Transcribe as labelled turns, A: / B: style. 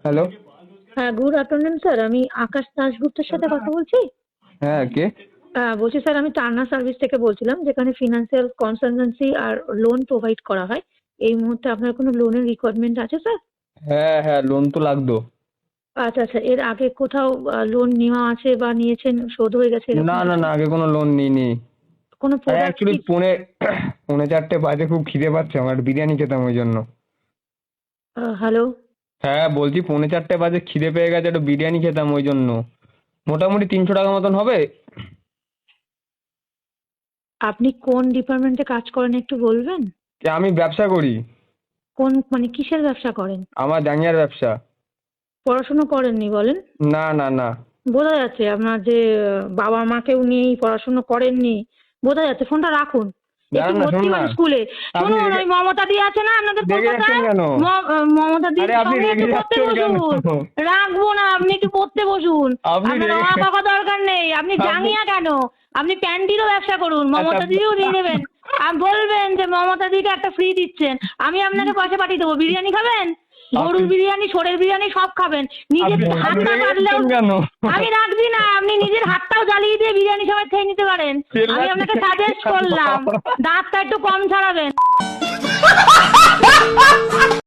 A: Hello.
B: হ্যাঁ, good afternoon sir. আমি আকাশ দাশগুপ্তের সাথে কথা বলছি।
A: হ্যাঁ, কে?
B: বলছি স্যার, আমি টার্না সার্ভিস থেকে বলছিলাম, যেখানে ফিনান্সিয়াল কনসালটেন্সি আর লোন প্রোভাইড করা হয়। এই মুহূর্তে আপনার কোনো লোনের রিকোয়ারমেন্ট আছে স্যার?
A: হ্যাঁ হ্যাঁ, লোন তো লাগতো।
B: আচ্ছা আচ্ছা, এর আগে কোথাও লোন নেওয়া আছে বা নিয়েছেন, শোধ হয়ে গেছে
A: না
B: এরকম
A: না
B: কিছু?
A: না, আগে কোনো লোন নিইনি।
B: কোনো
A: আরে
B: প্রোডাক্ট
A: অ্যাকচুয়ালি
B: কি?
A: পৌনে চারটে বাজে, খুব খিদে পাচ্ছে আমার, বিরিয়ানি খেতাম ওই জন্য।
B: হ্যালো।
A: হ্যাঁ বলছি, পৌনে চারটে বাজে খিদে পেয়ে গেছে, একটু বিরিয়ানি খেতাম ওই জন্য। মোটামুটি 300 টাকা মতন হবে।
B: আপনি কোন ডিপার্টমেন্টে কাজ করেন একটু বলবেন?
A: আমি ব্যবসা করি।
B: কোন, মানে কিসের ব্যবসা করেন?
A: আমার জাঙ্গিয়ার ব্যবসা।
B: পড়াশোনা করেননি বলেন?
A: না না না।
B: বোঝা যাচ্ছে আপনার যে বাবা মাকেও নিয়েই পড়াশোনা করেননি, বোঝা যাচ্ছে। ফোনটা রাখুন, একটু
A: দাঁড়ান না,
B: ভর্তি
A: শুনুন
B: হন
A: না।
B: স্কুলে।
A: আপনি
B: শুনুন, ওই মমতা দি আছে না আপনাদের
A: রেগে যাচ্ছেন
B: কলকাতায়,
A: কেন?
B: মমতা দির
A: আরে আপনি
B: সঙ্গে একটু
A: রেগে
B: পড়তে
A: যাচ্ছেন কেন?
B: বসুন। রাখবো না, আপনি একটু পড়তে বসুন।
A: আপনি
B: আপনার
A: রেগে
B: অবাক হওয়ার দরকার নেই। আপনি জাঙ্গিয়া কেন, আপনি প্যান্টিরও ব্যবসা করুন,
A: আচ্ছা।
B: মমতা দিও নিয়ে নেবেন। আর বলবেন যে মমতা দিকে একটা ফ্রি দিচ্ছেন, আমি আপনাকে পয়সা পাঠিয়ে দেবো। বিরিয়ানি খাবেন? গরুর বিরিয়ানি, ছোড়ের বিরিয়ানি সব খাবেন। নিজের
A: আপনি
B: হাতটা
A: রেগে
B: পারলেও
A: যাচ্ছেন কেন?
B: আমি রাখবি না, আপনি নিজের হাতটাও জ্বালিয়ে দিয়ে বিরিয়ানি সবাই খেয়ে নিতে পারেন। আমি আপনাকে সাজেস্ট করলাম, দাঁতটা একটু কম ছাড়াবেন।